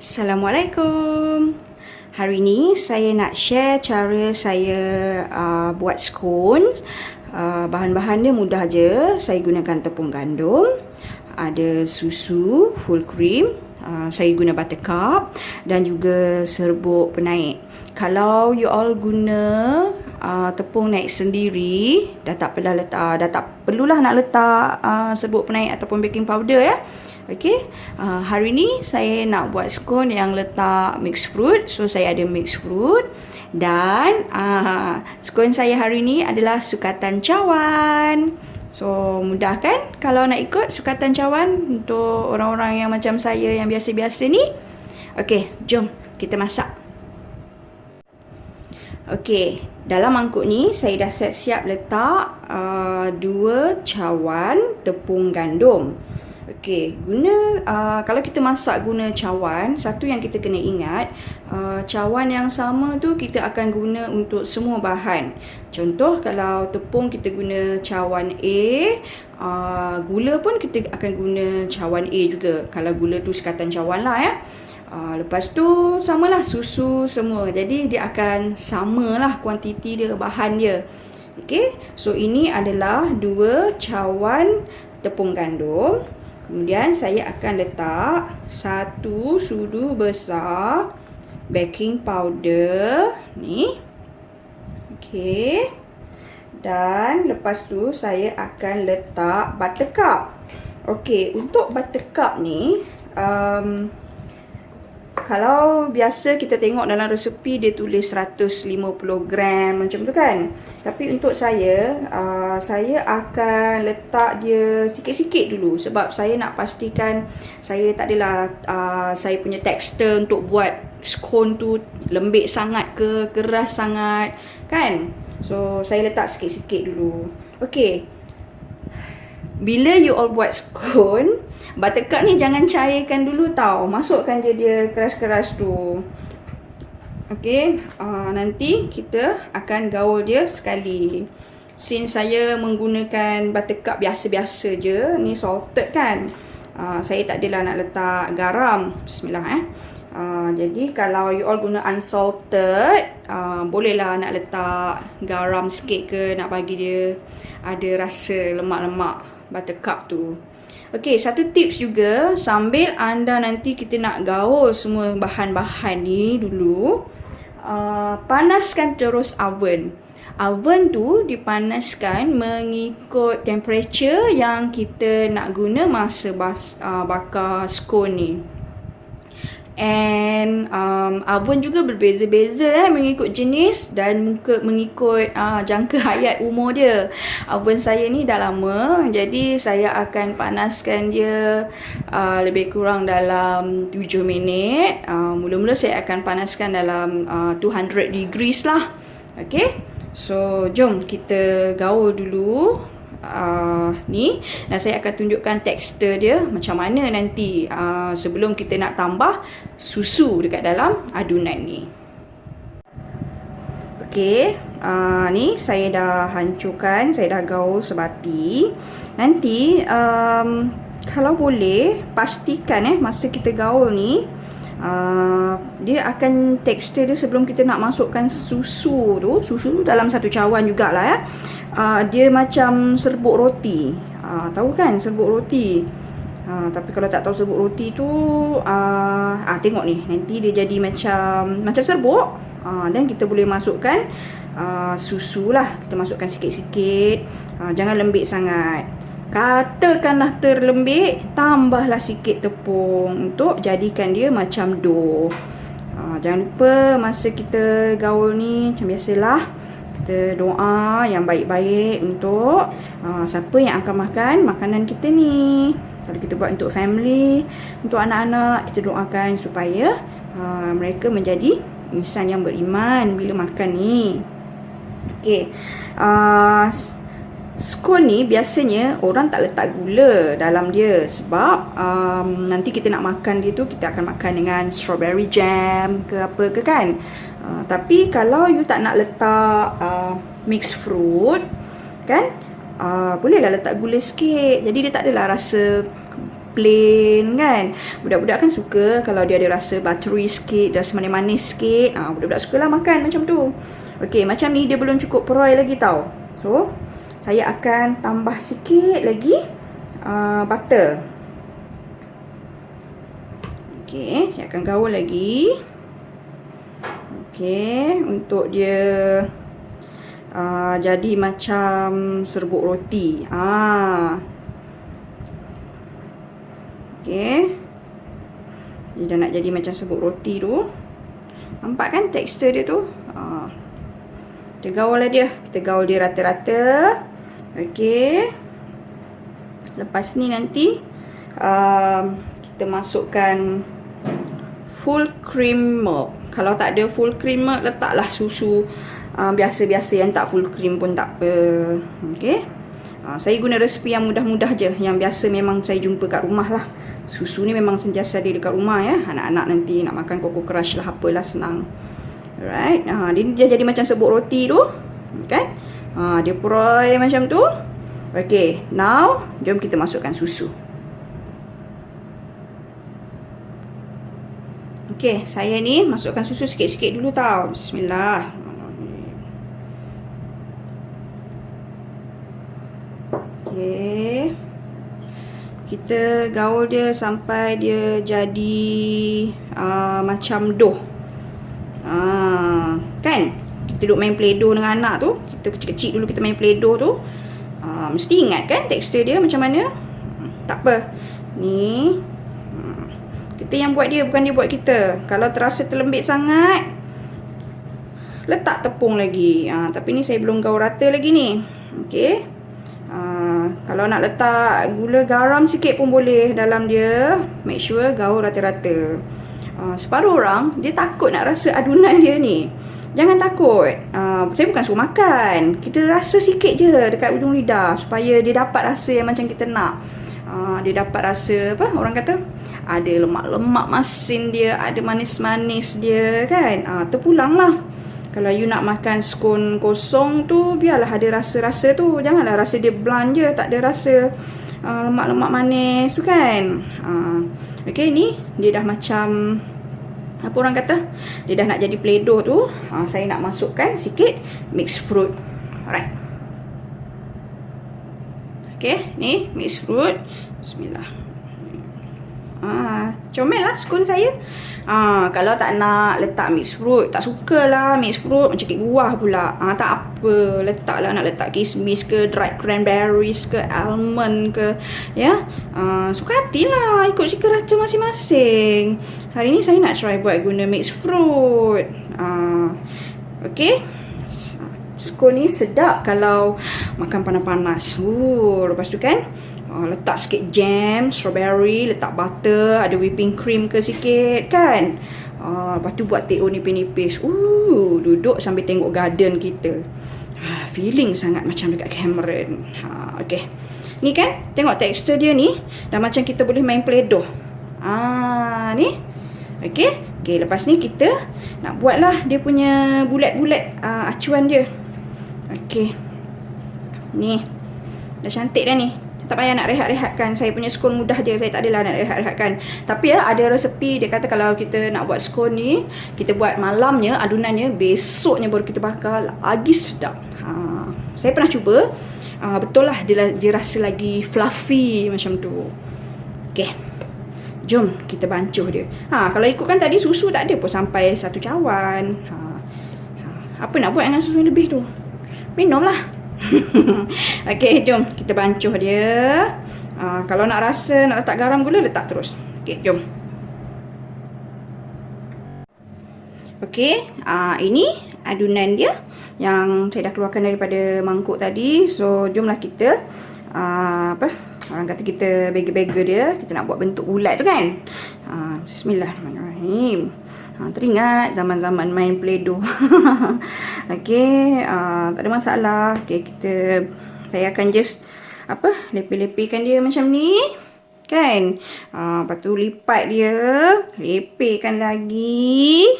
Assalamualaikum. Hari ni saya nak share cara saya buat scone. Bahan-bahan dia mudah je. Saya gunakan tepung gandum, ada susu full cream, saya guna buttercup dan juga serbuk penaik. Kalau you all guna tepung naik sendiri, dah tak perlulah nak letak serbuk penaik ataupun baking powder ya. Okey, hari ni saya nak buat scone yang letak mixed fruit. So saya ada mixed fruit dan scone saya hari ni adalah sukatan cawan. So mudah kan kalau nak ikut sukatan cawan untuk orang-orang yang macam saya yang biasa-biasa ni. Okey, jom kita masak. Okey, dalam mangkuk ni saya dah siap letak 2 cawan tepung gandum. Okey, kalau kita masak guna cawan, satu yang kita kena ingat, cawan yang sama tu kita akan guna untuk semua bahan. Contoh kalau tepung kita guna cawan A, gula pun kita akan guna cawan A juga. Kalau gula tu sekatan cawan lah ya. Lepas tu samalah susu semua. Jadi dia akan samalah kuantiti dia, bahan dia. Okey, so ini adalah 2 cawan tepung gandum. Kemudian saya akan letak 1 sudu besar baking powder ni. Okey. Dan lepas tu saya akan letak buttercup. Okey, untuk buttercup ni kalau biasa kita tengok dalam resepi dia tulis 150 gram macam tu kan. Tapi untuk saya akan letak dia sikit-sikit dulu sebab saya nak pastikan saya tak adalah saya punya tekstur untuk buat scone tu lembik sangat ke keras sangat kan. So saya letak sikit-sikit dulu. Okey. Bila you all buat scone, buttercup ni jangan cairkan dulu tau. Masukkan dia keras-keras tu. Okey, nanti kita akan gaul dia sekali. Since saya menggunakan buttercup biasa-biasa je, ni salted kan. Saya tak adalah nak letak garam. Bismillah jadi kalau you all guna unsalted, bolehlah nak letak garam sikit ke, nak bagi dia ada rasa lemak-lemak buttercup tu. Okey, satu tips juga, sambil anda nanti kita nak gaul semua bahan-bahan ni dulu, panaskan terus oven. Oven tu dipanaskan mengikut temperature yang kita nak guna masa bakar scone ni. And oven juga berbeza-beza mengikut jenis dan mengikut jangka hayat umur dia. Oven saya ni dah lama, jadi saya akan panaskan dia lebih kurang dalam 7 minit. Mula-mula saya akan panaskan dalam 200 degrees lah. Okay, so jom kita gaul dulu ni, dan saya akan tunjukkan tekstur dia macam mana nanti sebelum kita nak tambah susu dekat dalam adunan ni. Okey, ni saya dah hancurkan, saya dah gaul sebati. Nanti kalau boleh pastikan masa kita gaul ni dia akan tekstur dia sebelum kita nak masukkan susu tu dalam satu cawan jugalah ya. Dia macam serbuk roti. Tahu kan serbuk roti? Tapi kalau tak tahu serbuk roti tu tengok ni, nanti dia jadi macam serbuk. Dan kita boleh masukkan susu lah. Kita masukkan sikit-sikit. Jangan lembik sangat. Katakanlah terlembik, tambahlah sikit tepung untuk jadikan dia macam dough. Jangan lupa masa kita gaul ni macam biasalah, kita doa yang baik-baik untuk siapa yang akan makan makanan kita ni. Kalau kita buat untuk family, untuk anak-anak, kita doakan supaya mereka menjadi insan yang beriman bila makan ni. Okey. Scone ni biasanya orang tak letak gula dalam dia sebab nanti kita nak makan dia tu, kita akan makan dengan strawberry jam ke apa ke kan. Tapi kalau you tak nak letak mixed fruit kan, bolehlah letak gula sikit. Jadi dia tak adalah rasa plain kan. Budak-budak kan suka kalau dia ada rasa buttery sikit, rasa manis-manis sikit. Budak-budak sukalah makan macam tu. Okey, macam ni dia belum cukup peroy lagi tau. So, saya akan tambah sikit lagi butter. Okey, saya akan gaul lagi. Okey, untuk dia jadi macam serbuk roti. Okey. Dia dah nak jadi macam serbuk roti tu. Nampak kan tekstur dia tu? Kita gaul lah dia. Kita gaul dia rata-rata. Okey. Lepas ni nanti kita masukkan full cream milk. Kalau tak ada full cream milk, letaklah susu biasa-biasa yang tak full cream pun tak apa. Okey. Saya guna resepi yang mudah-mudah je, yang biasa memang saya jumpa kat rumah lah. Susu ni memang sentiasa ada dekat rumah ya. Anak-anak nanti nak makan Coco Crush lah, apalah, senang. Alright. Dia jadi macam serbuk roti tu. Kan? Dia peroy macam tu. Okay. Now, jom kita masukkan susu. Okay. Saya ni masukkan susu sikit-sikit dulu tau. Bismillah. Okay. Kita gaul dia sampai dia jadi macam dough. Kan? Kita duduk main play-doh dengan anak tu. Kita kecil-kecil dulu kita main play-doh tu. Mesti ingat kan tekstur dia macam mana? Tak apa. Ni. Kita yang buat dia, bukan dia buat kita. Kalau terasa terlembik sangat, letak tepung lagi. Tapi ni saya belum gaul rata lagi ni. Okay. Kalau nak letak gula garam sikit pun boleh dalam dia. Make sure gaul rata-rata. Separuh orang dia takut nak rasa adunan dia ni. Jangan takut. Saya bukan suruh makan. Kita rasa sikit je dekat ujung lidah supaya dia dapat rasa yang macam kita nak. Dia dapat rasa apa orang kata, ada lemak-lemak masin dia, ada manis-manis dia kan. Terpulang lah. Kalau you nak makan scone kosong tu, biarlah ada rasa-rasa tu. Janganlah rasa dia bland je, tak ada rasa lemak-lemak manis tu kan. Okay, ni dia dah macam apa orang kata, dia dah nak jadi play-doh tu. Saya nak masukkan sikit mixed fruit. Alright. Okay, ni mixed fruit. Bismillah. Comel lah scone saya. Kalau tak nak letak mixed fruit, tak sukalah mixed fruit, macam kek buah pula, tak apa, letaklah. Nak letak kismis ke, dried cranberries ke, almond ke, ya, suka hatilah, ikut selera rasa masing-masing. Hari ni saya nak try buat guna mixed fruit. Okay, scone ni sedap kalau makan panas-panas. Lepas tu kan, letak sikit jam, strawberry, letak butter, ada whipping cream ke sikit kan. Lepas tu buat teh nipis-nipis. Duduk sambil tengok garden kita. Feeling sangat macam dekat Cameron. Okay. Ni kan, tengok tekstur dia ni. Dah macam kita boleh main play-doh. Ni. Okay. Okay, lepas ni kita nak buatlah dia punya bulat-bulat acuan dia. Okay. Ni. Dah cantik dah ni. Tak payah nak rehat-rehatkan. Saya punya scone mudah je. Saya tak adalah nak rehat-rehatkan. Tapi ya, ada resepi. Dia kata kalau kita nak buat scone ni, kita buat malamnya, adunannya, besoknya baru kita bakar. Lagi sedap. Saya pernah cuba. Betul lah, dia rasa lagi fluffy macam tu. Okay. Jom kita bancuh dia. Kalau ikutkan tadi, susu tak ada pun sampai 1 cawan. Apa nak buat dengan susu yang lebih tu? Minumlah. Okay, jom kita bancuh dia. Kalau nak rasa, nak letak garam gula, letak terus. Okay, jom. Okay, ini adunan dia yang saya dah keluarkan daripada mangkuk tadi. So, jomlah kita orang kata kita bega-bega dia. Kita nak buat bentuk bulat tu kan. Bismillahirrahmanirrahim. Teringat zaman-zaman main play-doh. Okay, tak ada masalah. Okay, saya akan just lepih-lepihkan dia macam ni kan. Lepas tu lipat dia, lepihkan lagi.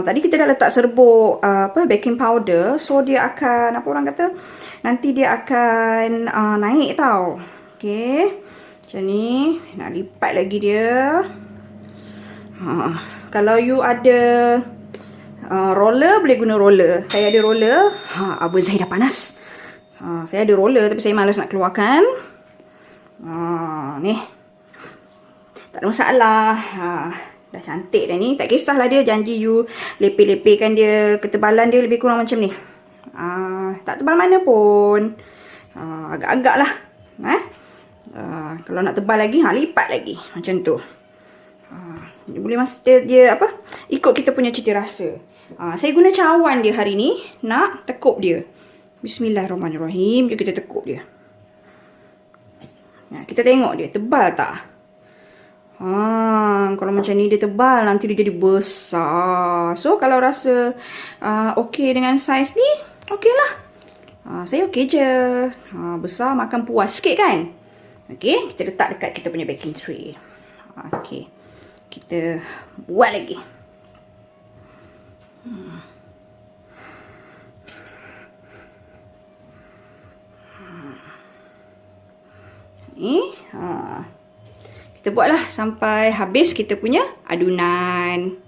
Tadi kita dah letak serbuk baking powder. So dia akan, apa orang kata, nanti dia akan naik tau. Okay, Macam ni. Nak lipat lagi dia. Kalau you ada roller, boleh guna roller. Saya ada roller. Oven saya dah panas. Saya ada roller tapi saya malas nak keluarkan. Ni. Tak ada masalah. Dah cantik dah ni. Tak kisahlah dia. Janji you lepeh-lepehkan dia. Ketebalan dia lebih kurang macam ni. Tak tebal mana pun. Agak-agak lah. Kalau nak tebal lagi, lipat lagi. Macam tu. Dia boleh dia apa? Ikut kita punya cita rasa. Saya guna cawan dia hari ni. Nak tekuk dia. Bismillahirrahmanirrahim. Jom kita tekuk dia. Kita tengok dia. Tebal tak? Kalau macam ni dia tebal, nanti dia jadi besar. So kalau rasa okey dengan saiz ni, okey lah. Saya okey je. Besar makan puas sikit kan. Okey, kita letak dekat kita punya baking tray. Okey, kita buat lagi. Ni, kita buatlah sampai habis kita punya adunan.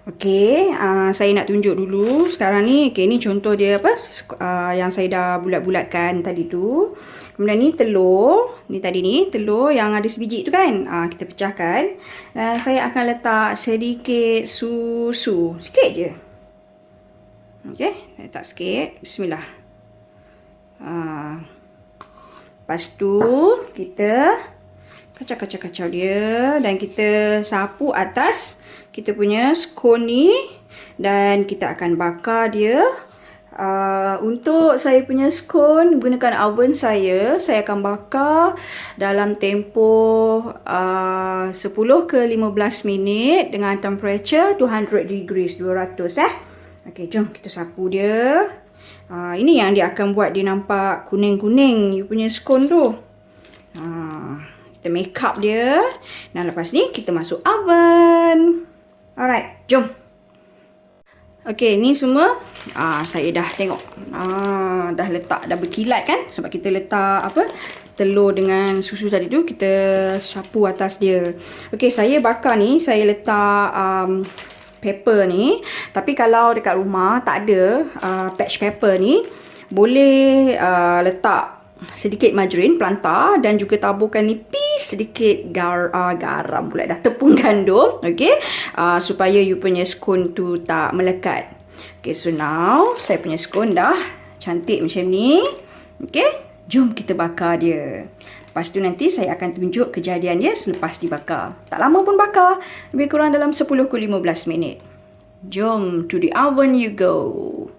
Okey, saya nak tunjuk dulu sekarang ni. Okey, ni contoh dia apa? Yang saya dah bulat-bulatkan tadi tu. Kemudian ni telur. Ni tadi ni telur yang ada sebiji tu kan. Kita pecahkan. Dan saya akan letak sedikit susu. Sikit je. Okey, letak sikit. Bismillah. Lepas tu kita kacau-kacau dia dan kita sapu atas kita punya scone ni dan kita akan bakar dia. Untuk saya punya scone gunakan oven saya akan bakar dalam tempoh 10 ke 15 minit dengan temperature 200 degrees 200 Okey, jom kita sapu dia. Ini yang dia akan buat dia nampak kuning-kuning you punya scone tu. Kita make up dia. Dan lepas ni kita masuk oven. Alright, jom. Okey, ni semua saya dah tengok. Dah letak, dah berkilat kan? Sebab kita letak apa? Telur dengan susu tadi tu kita sapu atas dia. Okey, saya bakar ni, saya letak pepper ni. Tapi kalau dekat rumah tak ada patch pepper ni, boleh letak sedikit margarin plantar dan juga taburkan nipis sedikit garam pula dah, tepung gandum, okey, supaya you punya scone tu tak melekat. Okey, so now saya punya scone dah cantik macam ni. Okey, jom kita bakar dia. Lepas tu nanti saya akan tunjuk kejadian dia selepas dibakar. Tak lama pun bakar, lebih kurang dalam 10 ke 15 minit. Jom, to the oven you go.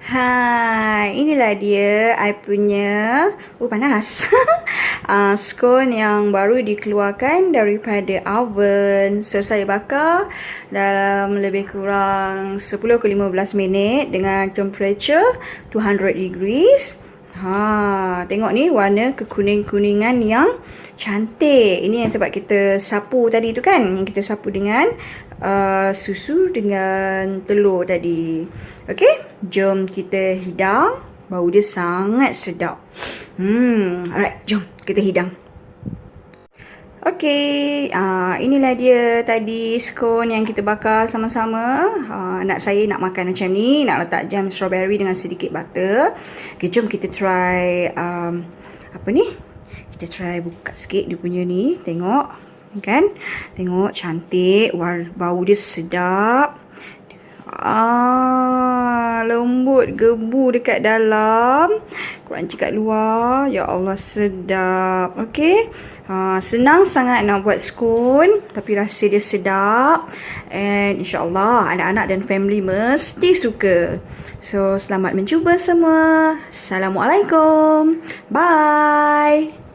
Hai, inilah dia I punya panas scone yang baru dikeluarkan daripada oven. So saya bakar dalam lebih kurang 10 ke 15 minit dengan temperature 200 degrees. Tengok ni warna kekuning-kuningan yang cantik. Ini yang sebab kita sapu tadi tu kan. Yang kita sapu dengan susu dengan telur tadi. Okey, jom kita hidang. Bau dia sangat sedap. Alright, jom kita hidang. Okey, inilah dia tadi scone yang kita bakar sama-sama. Anak saya nak makan macam ni, nak letak jam strawberry dengan sedikit butter. Okey, jom kita try apa ni? Kita try buka sikit dia punya ni, tengok kan? Tengok cantik, bau dia sedap. Lembut, gebu dekat dalam, crunchy kat luar. Ya Allah, sedap. Okey, senang sangat nak buat scone, tapi rasa dia sedap. And insyaAllah anak-anak dan family mesti suka. So, selamat mencuba semua. Assalamualaikum. Bye.